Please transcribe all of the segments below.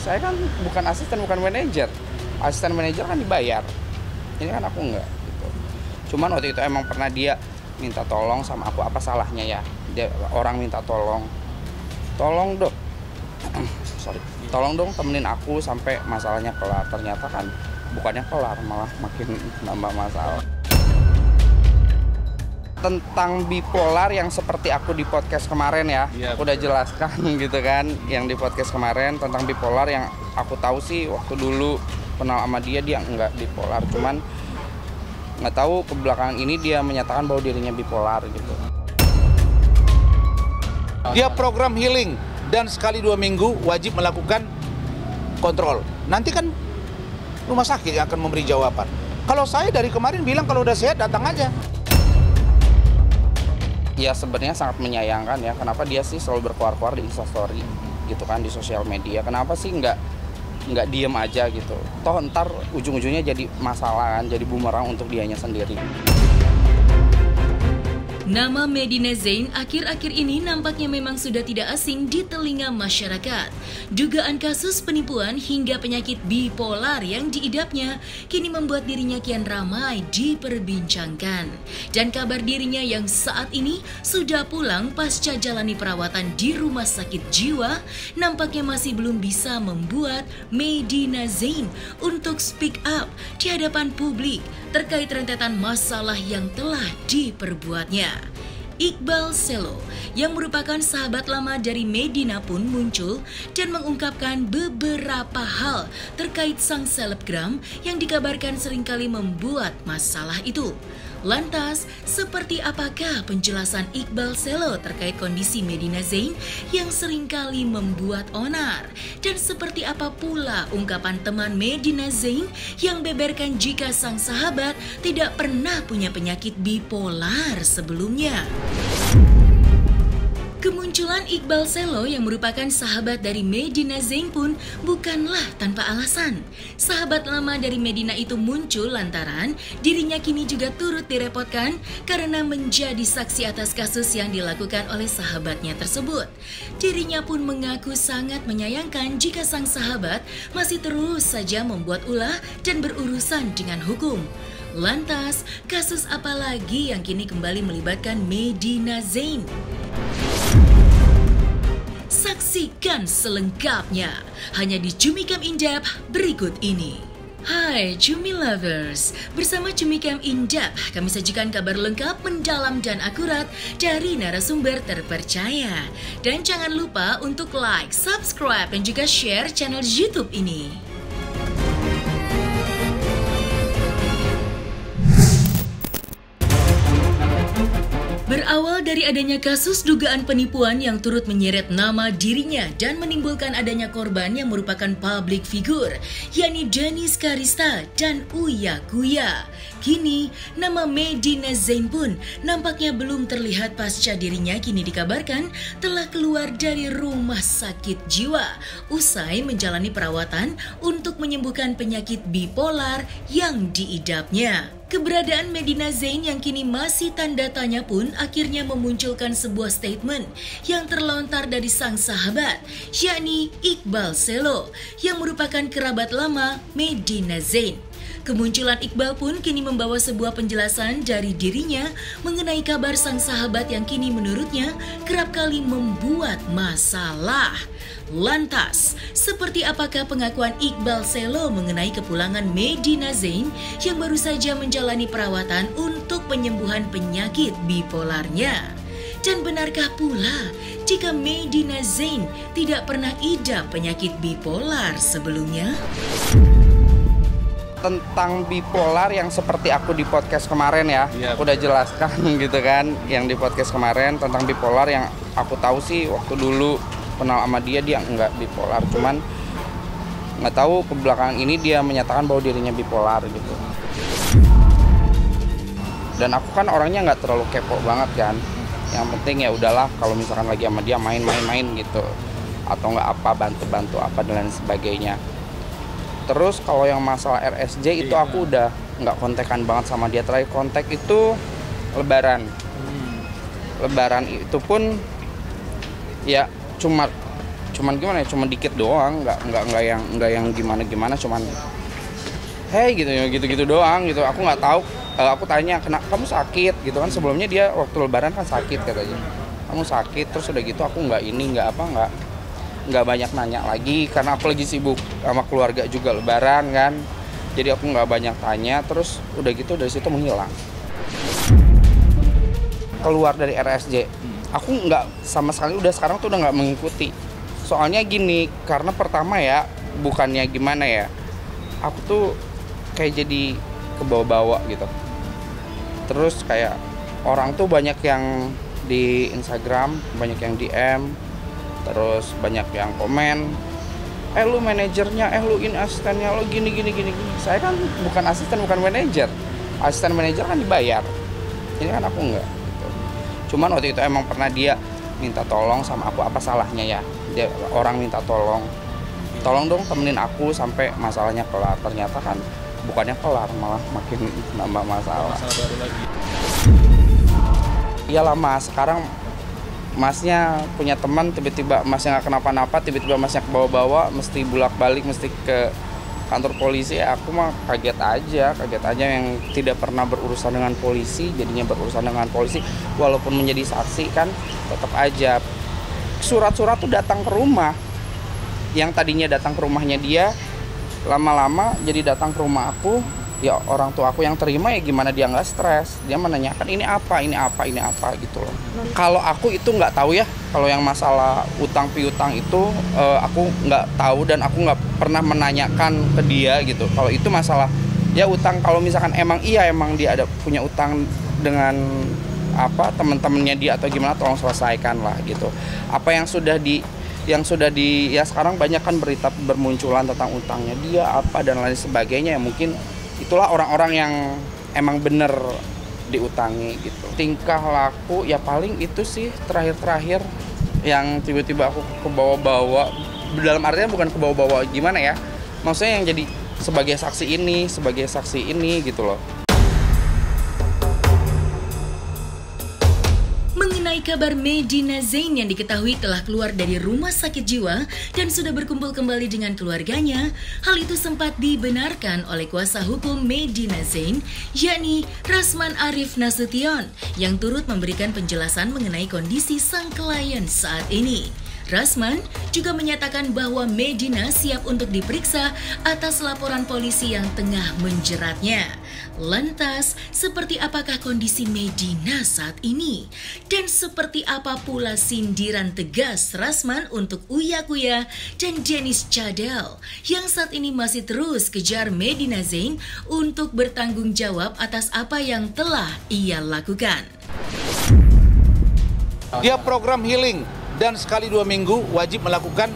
Saya kan bukan asisten, bukan manajer. Asisten manajer kan dibayar. Ini kan aku enggak gitu. Cuman waktu itu emang pernah dia minta tolong sama aku, apa salahnya ya? Dia orang minta tolong dong. Sorry. Tolong dong temenin aku sampai masalahnya kelar. Ternyata kan bukannya kelar, malah makin nambah masalah. Tentang bipolar yang seperti aku di podcast kemarin ya, aku udah jelaskan gitu kan, yang di podcast kemarin tentang bipolar yang aku tahu sih waktu dulu kenal sama dia nggak bipolar, cuman nggak tahu ke belakangan ini dia menyatakan bahwa dirinya bipolar gitu. Dia program healing dan sekali 2 minggu wajib melakukan kontrol. Nanti kan rumah sakit yang akan memberi jawaban. Kalau saya dari kemarin bilang kalau udah sehat datang aja. Ya sebenarnya sangat menyayangkan ya, kenapa dia sih selalu berkuar-kuar di Instastory gitu kan, di sosial media. Kenapa sih nggak diem aja gitu, toh ntar ujung-ujungnya jadi masalah kan, jadi bumerang untuk dianya sendiri. Nama Medina Zain akhir-akhir ini nampaknya memang sudah tidak asing di telinga masyarakat. Dugaan kasus penipuan hingga penyakit bipolar yang diidapnya kini membuat dirinya kian ramai diperbincangkan. Dan kabar dirinya yang saat ini sudah pulang pasca jalani perawatan di rumah sakit jiwa nampaknya masih belum bisa membuat Medina Zain untuk speak up di hadapan publik terkait rentetan masalah yang telah diperbuatnya. Iqbal Selo yang merupakan sahabat lama dari Medina pun muncul dan mengungkapkan beberapa hal terkait sang selebgram yang dikabarkan seringkali membuat masalah itu. Lantas, seperti apakah penjelasan Iqbal Selo terkait kondisi Medina Zain yang seringkali membuat onar? Dan seperti apa pula ungkapan teman Medina Zain yang beberkan jika sang sahabat tidak pernah punya penyakit bipolar sebelumnya? Kemunculan Iqbal Selo yang merupakan sahabat dari Medina Zain pun bukanlah tanpa alasan. Sahabat lama dari Medina itu muncul lantaran dirinya kini juga turut direpotkan karena menjadi saksi atas kasus yang dilakukan oleh sahabatnya tersebut. Dirinya pun mengaku sangat menyayangkan jika sang sahabat masih terus saja membuat ulah dan berurusan dengan hukum. Lantas, kasus apa lagi yang kini kembali melibatkan Medina Zain? Saksikan selengkapnya hanya di Cumicam In-Depth berikut ini. Hai Cumi Lovers, bersama Cumicam In-Depth kami sajikan kabar lengkap, mendalam dan akurat dari narasumber terpercaya. Dan jangan lupa untuk like, subscribe dan juga share channel YouTube ini. Berawal dari adanya kasus dugaan penipuan yang turut menyeret nama dirinya dan menimbulkan adanya korban yang merupakan public figure, yakni Dennis Karista dan Uya Kuya. Kini, nama Medina Zain pun nampaknya belum terlihat pasca dirinya kini dikabarkan telah keluar dari rumah sakit jiwa usai menjalani perawatan untuk menyembuhkan penyakit bipolar yang diidapnya. Keberadaan Medina Zain yang kini masih tanda tanya pun akhirnya memunculkan sebuah statement yang terlontar dari sang sahabat, yakni Iqbal Selo, yang merupakan kerabat lama Medina Zain. Kemunculan Iqbal pun kini membawa sebuah penjelasan dari dirinya mengenai kabar sang sahabat yang kini menurutnya kerap kali membuat masalah. Lantas, seperti apakah pengakuan Iqbal Selo mengenai kepulangan Medina Zain yang baru saja menjalani perawatan untuk penyembuhan penyakit bipolarnya? Dan benarkah pula jika Medina Zain tidak pernah idap penyakit bipolar sebelumnya? Tentang bipolar yang seperti aku di podcast kemarin ya, aku udah jelaskan gitu kan, yang di podcast kemarin tentang bipolar yang aku tahu sih waktu dulu kenal sama dia nggak bipolar, cuman nggak tahu ke belakangan ini dia menyatakan bahwa dirinya bipolar gitu. Dan aku kan orangnya nggak terlalu kepo banget kan, yang penting ya udahlah kalau misalkan lagi sama dia main-main gitu, atau nggak apa bantu-bantu apa dan lain sebagainya. Terus kalau yang masalah RSJ itu aku udah nggak kontekan banget sama dia. Terakhir kontak itu Lebaran. Lebaran itu pun ya cuman gimana ya, cuman dikit doang, nggak yang gimana, cuman hey gitu doang gitu. Aku nggak tahu, aku tanya kenapa kamu sakit gitu kan, sebelumnya dia waktu lebaran kan sakit katanya, kamu sakit, terus udah gitu aku nggak banyak nanya lagi karena aku lagi sibuk sama keluarga juga lebaran kan, jadi aku nggak banyak tanya. Terus udah gitu dari situ menghilang, keluar dari RSJ. Aku nggak sama sekali, udah sekarang tuh udah nggak mengikuti. Soalnya gini, karena pertama ya, bukannya gimana ya, aku tuh kayak jadi kebawa-bawa gitu. Terus kayak orang tuh banyak yang di Instagram, banyak yang DM, terus banyak yang komen, lu manajernya, lu ini asistennya, lu gini. Saya kan bukan asisten, bukan manajer. Asisten manajer kan dibayar, ini kan aku enggak gitu. Cuman waktu itu emang pernah dia minta tolong sama aku, apa salahnya ya, dia orang minta tolong dong temenin aku sampai masalahnya kelar. Ternyata kan bukannya kelar, malah makin nambah masalah baru lagi. Iyalah mas, sekarang masnya punya teman, tiba-tiba masnya nggak kenapa-napa, tiba-tiba masnya kebawa-bawa, mesti bolak-balik, mesti ke kantor polisi. Aku mah kaget aja yang tidak pernah berurusan dengan polisi, jadinya berurusan dengan polisi. Walaupun menjadi saksi kan tetap aja surat-surat tuh datang ke rumah. Yang tadinya datang ke rumahnya dia, lama-lama jadi datang ke rumah aku. Ya orang tua aku yang terima, ya gimana dia nggak stres, dia menanyakan ini apa gitu loh. Kalau aku itu nggak tahu ya, kalau yang masalah utang piutang itu aku nggak tahu dan aku nggak pernah menanyakan ke dia gitu. Kalau itu masalah ya utang, kalau misalkan emang dia ada punya utang dengan teman-temannya dia atau gimana, tolong selesaikan lah gitu. Apa yang sudah di ya sekarang banyak kan berita bermunculan tentang utangnya dia apa dan lain sebagainya, ya mungkin itulah orang-orang yang emang bener diutangi gitu. Tingkah laku ya paling itu sih terakhir yang tiba-tiba aku kebawa-bawa, dalam artinya bukan kebawa-bawa gimana ya, maksudnya yang jadi sebagai saksi ini gitu loh. Mengenai kabar Medina Zain yang diketahui telah keluar dari rumah sakit jiwa dan sudah berkumpul kembali dengan keluarganya, hal itu sempat dibenarkan oleh kuasa hukum Medina Zain, yakni Rasman Arif Nasution, yang turut memberikan penjelasan mengenai kondisi sang klien saat ini. Rasman juga menyatakan bahwa Medina siap untuk diperiksa atas laporan polisi yang tengah menjeratnya. Lantas, seperti apakah kondisi Medina saat ini? Dan seperti apa pula sindiran tegas Rasman untuk Uya Kuya dan Dennis Cadel yang saat ini masih terus kejar Medina Zain untuk bertanggung jawab atas apa yang telah ia lakukan. Dia program healing dan sekali 2 minggu wajib melakukan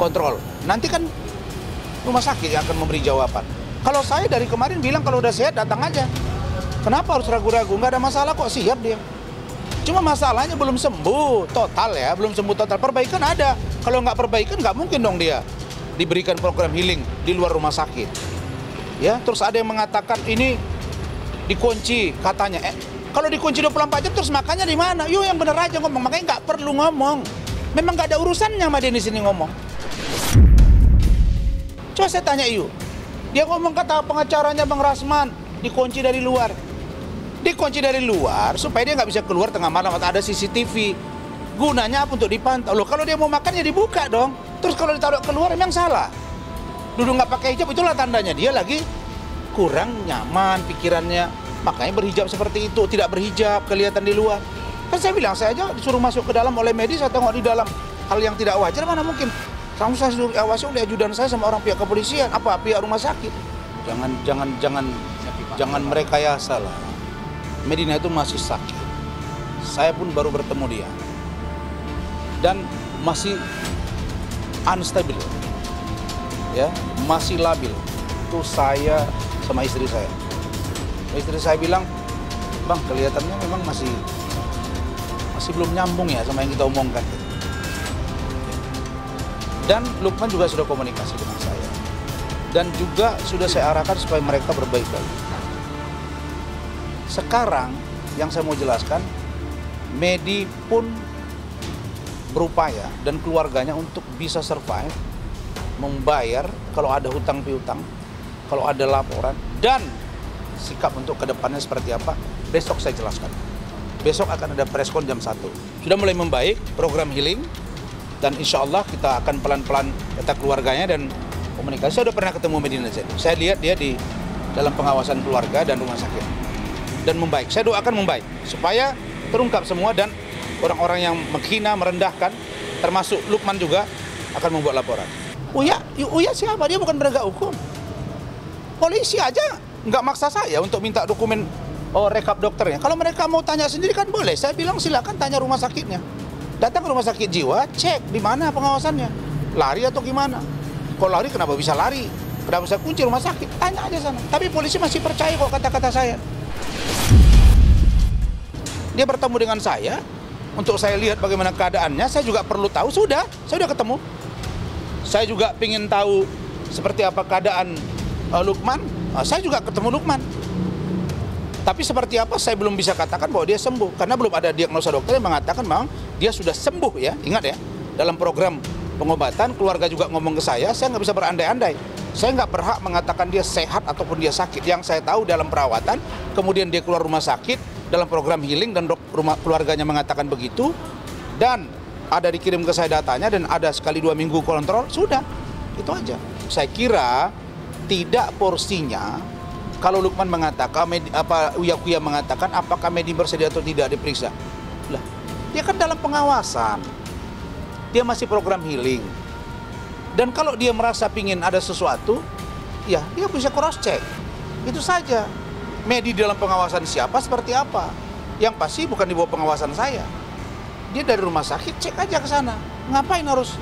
kontrol. Nanti kan rumah sakit yang akan memberi jawaban. Kalau saya dari kemarin bilang kalau udah sehat datang aja. Kenapa harus ragu-ragu? Nggak ada masalah kok, siap dia. Cuma masalahnya belum sembuh total ya, belum sembuh total. Perbaikan ada. Kalau nggak perbaikan nggak mungkin dong dia diberikan program healing di luar rumah sakit. Ya, terus ada yang mengatakan ini dikunci katanya. Kalau dikunci 24 jam terus makannya di mana? Yuk yang bener aja ngomong, makanya nggak perlu ngomong. Memang nggak ada urusannya sama Dennis ini ngomong. Coba saya tanya yuk. Dia ngomong kata pengacaranya Bang Rasman, dikunci dari luar. Dikunci dari luar supaya dia nggak bisa keluar tengah malam atau ada CCTV. Gunanya apa? Untuk dipantau. Loh kalau dia mau makan ya dibuka dong. Terus kalau ditaruh keluar emang salah. Duduk nggak pakai hijab itulah tandanya dia lagi kurang nyaman pikirannya. Makanya berhijab seperti itu, tidak berhijab, kelihatan di luar. Kan saya bilang, saya aja disuruh masuk ke dalam oleh medis, saya tengok di dalam hal yang tidak wajar, mana mungkin. Sama saya disuruh awasi oleh ajudan saya sama orang pihak kepolisian, pihak rumah sakit. Jangan merekayasa lah. Medina itu masih sakit. Saya pun baru bertemu dia. Dan masih unstable. Ya, masih labil. Itu saya sama istri saya. Istri saya bilang, Bang kelihatannya memang masih belum nyambung ya sama yang kita omongkan. Dan Lukman juga sudah komunikasi dengan saya. Dan juga sudah saya arahkan supaya mereka berbaik-baik. Sekarang yang saya mau jelaskan, Medi pun berupaya dan keluarganya untuk bisa survive, membayar kalau ada hutang piutang, kalau ada laporan, dan sikap untuk kedepannya seperti apa, besok saya jelaskan. Besok akan ada preskon jam 1. Sudah mulai membaik program healing, dan insya Allah kita akan pelan-pelan kata keluarganya dan komunikasi. Saya sudah pernah ketemu Medina Zain. Saya lihat dia di dalam pengawasan keluarga dan rumah sakit. Dan membaik. Saya doakan membaik. Supaya terungkap semua dan orang-orang yang menghina, merendahkan, termasuk Lukman juga akan membuat laporan. Uya siapa? Dia bukan penegak hukum. Polisi aja nggak maksa saya untuk minta dokumen rekap dokternya. Kalau mereka mau tanya sendiri kan boleh. Saya bilang silakan tanya rumah sakitnya. Datang ke rumah sakit jiwa, cek di mana pengawasannya. Lari atau gimana? Kalau lari kenapa bisa lari? Kenapa bisa kunci rumah sakit? Tanya aja sana. Tapi polisi masih percaya kok kata-kata saya. Dia bertemu dengan saya untuk saya lihat bagaimana keadaannya. Saya juga perlu tahu. Saya sudah ketemu. Saya juga ingin tahu seperti apa keadaan Lukman. Saya juga ketemu Lukman. Tapi seperti apa saya belum bisa katakan bahwa dia sembuh. Karena belum ada diagnosa dokter yang mengatakan memang dia sudah sembuh ya. Ingat ya, dalam program pengobatan keluarga juga ngomong ke saya nggak bisa berandai-andai. Saya nggak berhak mengatakan dia sehat ataupun dia sakit. Yang saya tahu dalam perawatan, kemudian dia keluar rumah sakit dalam program healing dan keluarganya mengatakan begitu, dan ada dikirim ke saya datanya dan ada sekali 2 minggu kontrol, sudah itu aja. Saya kira tidak porsinya kalau Lukman mengatakan Uya mengatakan apakah Medi bersedia atau tidak diperiksa. Lah, dia kan dalam pengawasan, dia masih program healing, dan kalau dia merasa pingin ada sesuatu, ya dia bisa cross check, itu saja. Medi dalam pengawasan siapa seperti apa? Yang pasti bukan di bawah pengawasan saya. Dia dari rumah sakit, cek aja ke sana. Ngapain harus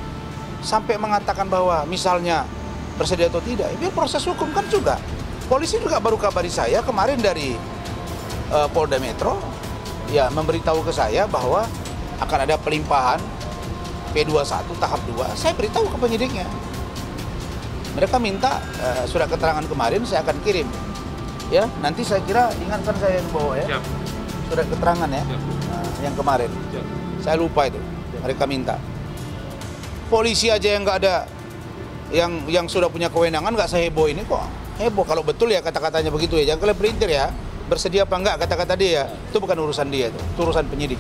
sampai mengatakan bahwa misalnya bersedia atau tidak? Biar proses hukum kan juga. Polisi juga baru kabari saya kemarin dari Polda Metro, ya memberitahu ke saya bahwa akan ada pelimpahan P21 tahap 2. Saya beritahu ke penyidiknya. Mereka minta surat keterangan kemarin, saya akan kirim. Ya, nanti saya kira ingatkan saya yang bawa ya. Siap. Surat keterangan ya. Yang kemarin. Siap. Saya lupa itu. Siap. Mereka minta. Polisi aja yang nggak ada, yang sudah punya kewenangan nggak seheboh ini kok. Heboh kalau betul ya kata-katanya begitu ya. Jangan kalian perintir ya. Bersedia apa enggak kata-kata dia. Itu bukan urusan dia itu urusan penyidik.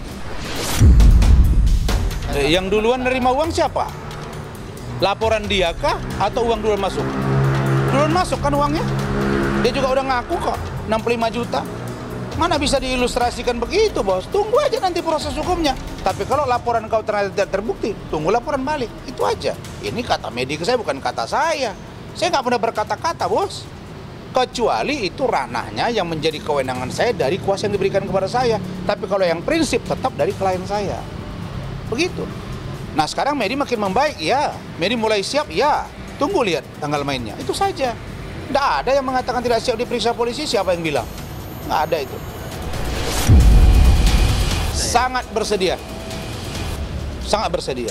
Yang duluan nerima uang siapa? Laporan dia kah atau uang duluan masuk? Duluan masuk kan uangnya? Dia juga udah ngaku kok, 65 juta. Mana bisa diilustrasikan begitu, Bos? Tunggu aja nanti proses hukumnya. Tapi kalau laporan kau ternyata tidak terbukti, tunggu laporan balik. Itu aja. Ini kata medik saya, bukan kata saya. Saya nggak pernah berkata-kata, Bos. Kecuali itu ranahnya yang menjadi kewenangan saya dari kuasa yang diberikan kepada saya. Tapi kalau yang prinsip tetap dari klien saya. Begitu. Nah sekarang Medi makin membaik, ya. Medi mulai siap, ya. Tunggu lihat tanggal mainnya. Itu saja. Nggak ada yang mengatakan tidak siap diperiksa polisi, siapa yang bilang? Nggak ada itu. Sangat bersedia. Sangat bersedia.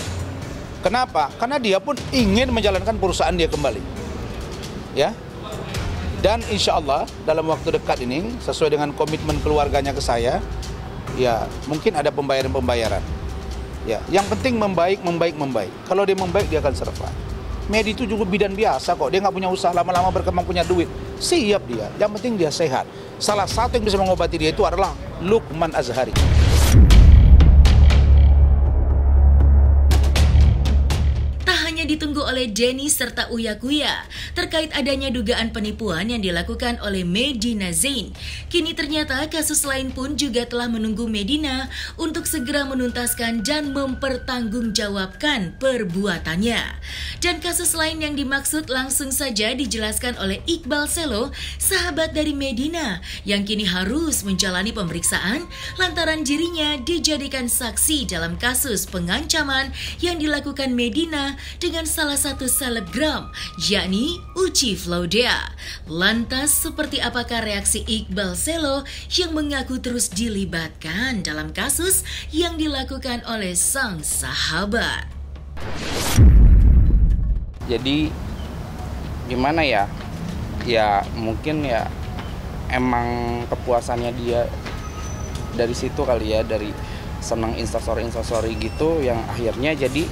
Kenapa? Karena dia pun ingin menjalankan perusahaan dia kembali. Ya. Dan insya Allah dalam waktu dekat ini, sesuai dengan komitmen keluarganya ke saya, ya mungkin ada pembayaran-pembayaran. Ya, yang penting membaik. Kalau dia membaik, dia akan survive. Medi itu juga bidan biasa kok, dia nggak punya usaha, lama-lama berkembang punya duit. Siap dia, yang penting dia sehat. Salah satu yang bisa mengobati dia itu adalah Lukman Azhari. Ditunggu oleh Denny serta Uya Kuya terkait adanya dugaan penipuan yang dilakukan oleh Medina Zain. Kini ternyata kasus lain pun juga telah menunggu Medina untuk segera menuntaskan dan mempertanggungjawabkan perbuatannya. Dan kasus lain yang dimaksud langsung saja dijelaskan oleh Iqbal Selo, sahabat dari Medina, yang kini harus menjalani pemeriksaan lantaran dirinya dijadikan saksi dalam kasus pengancaman yang dilakukan Medina dengan salah satu selebgram, yakni Uci Flaudea. Lantas seperti apakah reaksi Iqbal Selo yang mengaku terus dilibatkan dalam kasus yang dilakukan oleh sang sahabat? Jadi gimana ya? Ya mungkin ya emang kepuasannya dia dari situ kali ya, dari seneng instastory gitu yang akhirnya jadi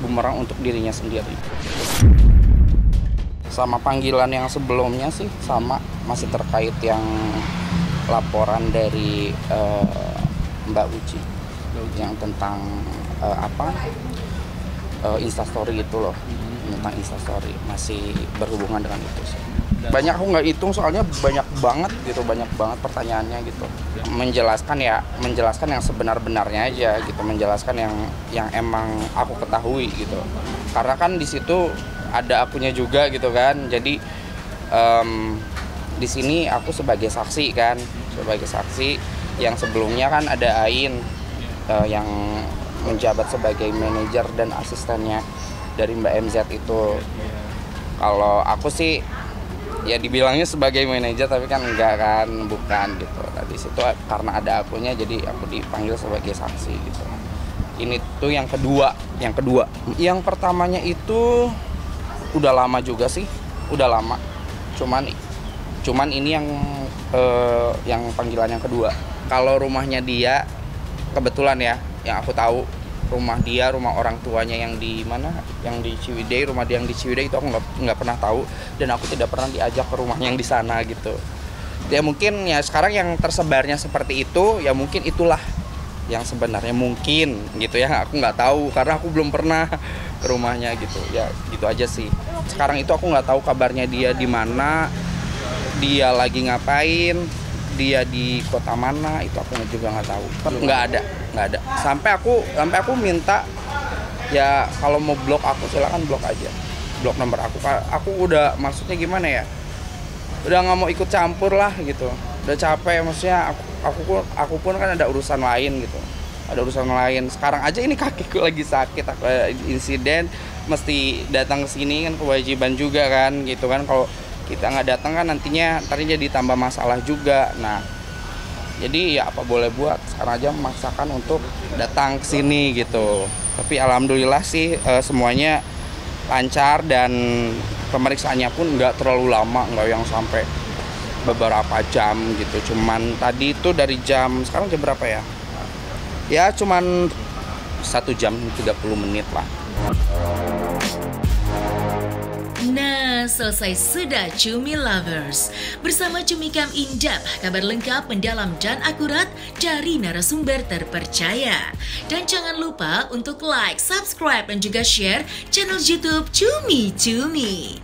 bumerang untuk dirinya sendiri. Sama panggilan yang sebelumnya sih sama, masih terkait yang laporan dari Mbak Uci yang tentang instastory itu loh, tentang instastory, masih berhubungan dengan itu sih. Banyak aku nggak hitung soalnya banyak banget pertanyaannya gitu. Menjelaskan yang sebenar-benarnya aja gitu, menjelaskan yang emang aku ketahui gitu. Karena kan di situ ada akunya juga gitu kan. Jadi di sini aku sebagai saksi yang sebelumnya kan ada Ain yang menjabat sebagai manajer dan asistennya dari Mbak MZ itu. Kalau aku sih ya dibilangnya sebagai manajer tapi kan enggak kan, bukan gitu. Nah, di situ karena ada akunya jadi aku dipanggil sebagai saksi gitu. Ini tuh yang kedua. Yang pertamanya itu udah lama juga sih, udah lama. Cuman ini yang panggilan yang kedua. Kalau rumahnya dia kebetulan ya, yang aku tahu rumah orang tuanya yang di mana, yang di Ciwidey, rumah dia yang di Ciwidey itu aku nggak pernah tahu dan aku tidak pernah diajak ke rumahnya yang di sana gitu. Ya mungkin ya sekarang yang tersebarnya seperti itu, ya mungkin itulah yang sebenarnya mungkin gitu ya, aku nggak tahu karena aku belum pernah ke rumahnya gitu. Ya gitu aja sih. Sekarang itu aku nggak tahu kabarnya dia di mana, dia lagi ngapain, dia di kota mana, itu aku juga nggak tahu. Nggak ada. Sampai aku minta ya kalau mau blok aku silakan blok aja, blok nomor aku. Aku udah, maksudnya gimana ya, udah nggak mau ikut campur lah gitu. Udah capek, maksudnya aku pun kan ada urusan lain gitu. Sekarang aja ini kakiku lagi sakit, aku insiden mesti datang ke sini kan, kewajiban juga kan gitu kan. Kalau kita nggak datang kan nantinya jadi tambah masalah juga. Nah jadi ya apa boleh buat, sekarang aja memaksakan untuk datang ke sini gitu. Tapi alhamdulillah sih semuanya lancar dan pemeriksaannya pun nggak terlalu lama, nggak yang sampai beberapa jam gitu. Cuman tadi itu dari sekarang jam berapa ya? Ya cuman 1 jam 30 menit lah. Nah, selesai sudah Cumi Lovers. Bersama Cumi Cam Indap, kabar lengkap, mendalam dan akurat dari narasumber terpercaya. Dan jangan lupa untuk like, subscribe, dan juga share channel YouTube Cumi Cumi.